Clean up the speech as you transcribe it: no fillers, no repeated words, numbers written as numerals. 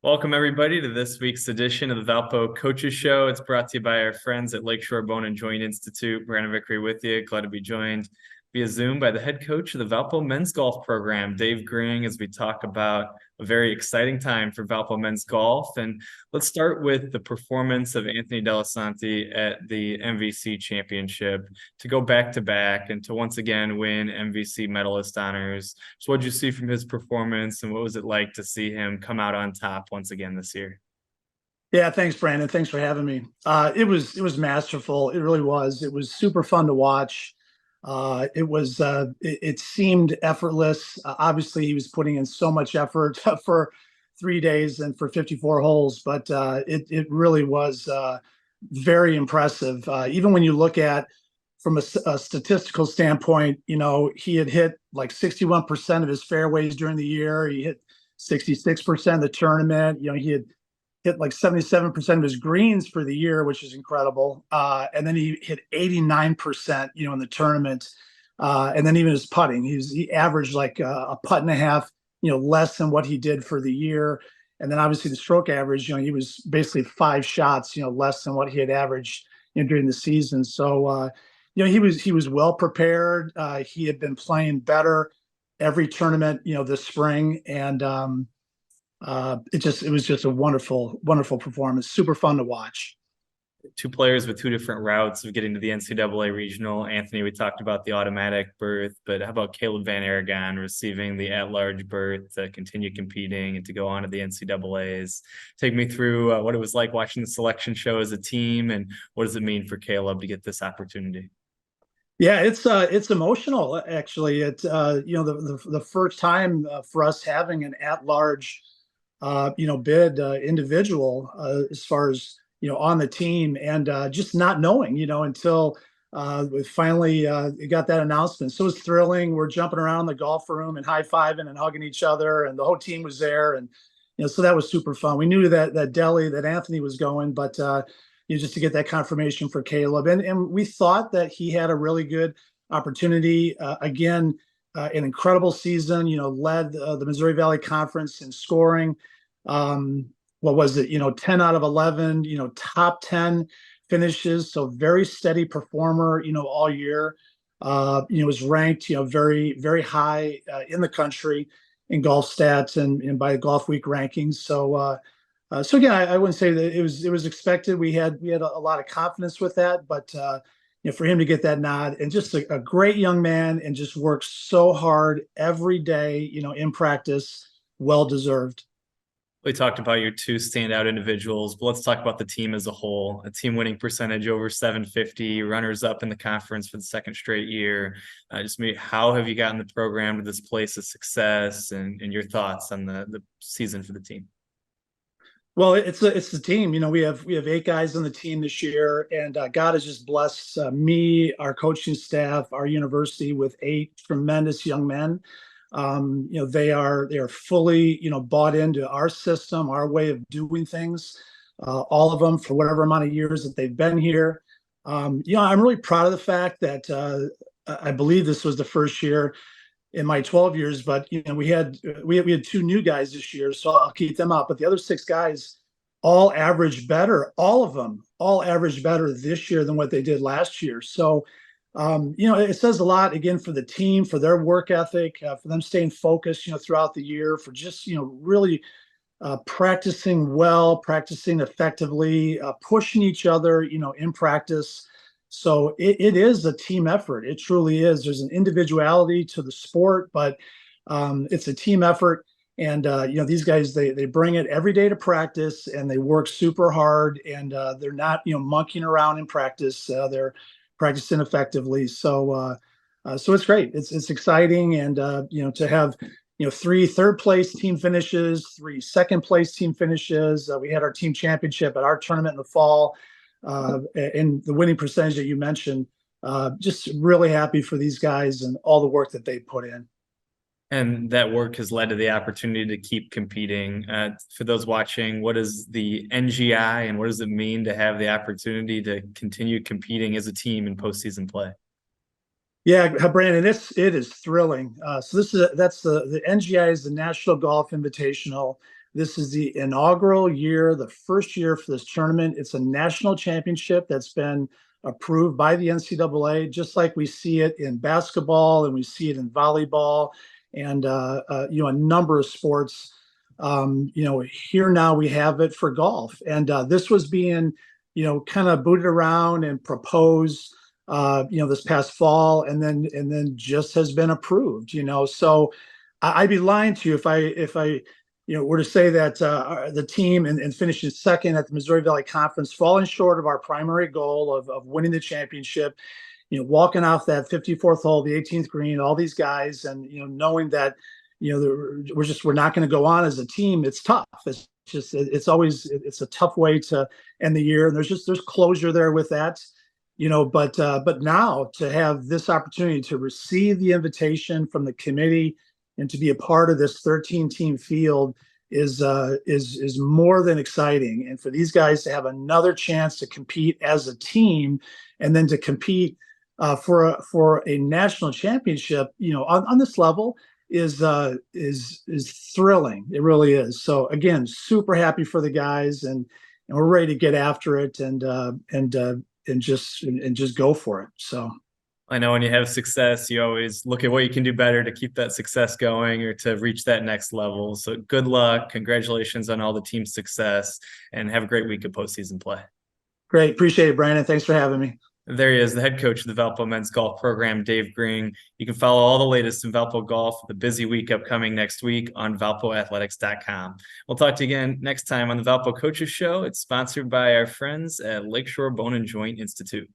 Welcome, everybody, to this week's edition of the Valpo Coaches Show. It's brought to you by our friends at Lakeshore Bone and Joint Institute. Brandon Vickery with you. Glad to be joined via Zoom by the head coach of the Valpo men's golf program, Dave Gring, as we talk about a very exciting time for Valpo men's golf. And let's start with the performance of Anthony Delasanti at the MVC Championship to go back-to-back and to once again win MVC medalist honors. So what did you see from his performance, and what was it like to see him come out on top once again this year? Yeah, thanks, Brandon. Thanks for having me. It was masterful. It really was. It was super fun to watch. It seemed effortless. Obviously, he was putting in so much effort for 3 days and for 54 holes, but it really was very impressive. Even when you look at from a statistical standpoint, he had hit like 61% of his fairways during the year. He hit 66% of the tournament. He had hit like 77% of his greens for the year, which is incredible. And then he hit 89%, in the tournament. And then even his putting, he averaged like a putt and a half, less than what he did for the year. And then obviously the stroke average, he was basically 5 shots, less than what he had averaged, during the season. So, he was well prepared. He had been playing better every tournament, this spring. And, it was just a wonderful, wonderful performance. Super fun to watch. Two players with two different routes of getting to the NCAA regional. Anthony, we talked about the automatic berth, but how about Caleb Van Aragon receiving the at-large berth to continue competing and to go on to the NCAAs? Take me through what it was like watching the selection show as a team, and what does it mean for Caleb to get this opportunity? Yeah, it's emotional actually. The first time for us having an at-large bid individual as far as on the team, and just not knowing until we finally got that announcement. So it was thrilling. We're jumping around the golf room and high-fiving and hugging each other, and the whole team was there, and so that was super fun. We knew that Anthony was going, but just to get that confirmation for Caleb, and we thought that he had a really good opportunity. Again, an incredible season. Led the Missouri Valley Conference in scoring. What was it? 10 out of 11. Top 10 finishes. So very steady performer. All year. Was ranked very, very high in the country in golf stats and by Golf Week rankings. So again, I wouldn't say that it was expected. We had a lot of confidence with that, but for him to get that nod, and just a great young man, and just works so hard every day, in practice, well deserved. We talked about your two standout individuals, but let's talk about the team as a whole. A team winning percentage over 750, runners up in the conference for the second straight year. Just maybe how have you gotten the program to this place of success, and your thoughts on the season for the team? Well, it's the team. We have 8 guys on the team this year, and God has just blessed me, our coaching staff, our university with 8 tremendous young men. They are fully bought into our system, our way of doing things. All of them for whatever amount of years that they've been here. I'm really proud of the fact that I believe this was the first year in my 12 years, but we had 2 new guys this year, so I'll keep them up. But the other 6 guys all average better. All of them all average better this year than what they did last year. So, it says a lot again for the team, for their work ethic, for them staying focused, throughout the year, for just really practicing well, practicing effectively, pushing each other, in practice. So it is a team effort. It truly is. There's an individuality to the sport, but it's a team effort. And these guys, they bring it every day to practice, and they work super hard, and they're not monkeying around in practice. They're practicing effectively. So it's great. It's exciting, and to have 3 third place team finishes, 3 second place team finishes. We had our team championship at our tournament in the fall. And the winning percentage that you mentioned, just really happy for these guys and all the work that they put in. And that work has led to the opportunity to keep competing. For those watching, what is the NGI, and what does it mean to have the opportunity to continue competing as a team in postseason play? Yeah, Brandon, it is thrilling. So that's the NGI is the National Golf Invitational. This is the inaugural year, the first year for this tournament. It's a national championship that's been approved by the NCAA, just like we see it in basketball and we see it in volleyball and a number of sports. Here now we have it for golf, and this was being kind of booted around and proposed this past fall, and then just has been approved. So I'd be lying to you if I were to say that the team and finishing second at the Missouri Valley Conference, falling short of our primary goal of winning the championship, walking off that 54th hole, the 18th green, all these guys, and knowing that we're not going to go on as a team. It's tough. It's a tough way to end the year, and there's closure there with that. But now to have this opportunity to receive the invitation from the committee and to be a part of this 13-team field is more than exciting. And for these guys to have another chance to compete as a team, and then to compete for a national championship, on this level is thrilling. It really is. So again, super happy for the guys, and we're ready to get after it and just go for it. So I know when you have success, you always look at what you can do better to keep that success going or to reach that next level. So good luck. Congratulations on all the team success, and have a great week of postseason play. Great. Appreciate it, Brandon. Thanks for having me. There he is, the head coach of the Valpo men's golf program, Dave Green. You can follow all the latest in Valpo golf with a busy week upcoming next week on valpoathletics.com. We'll talk to you again next time on the Valpo Coaches Show. It's sponsored by our friends at Lakeshore Bone and Joint Institute.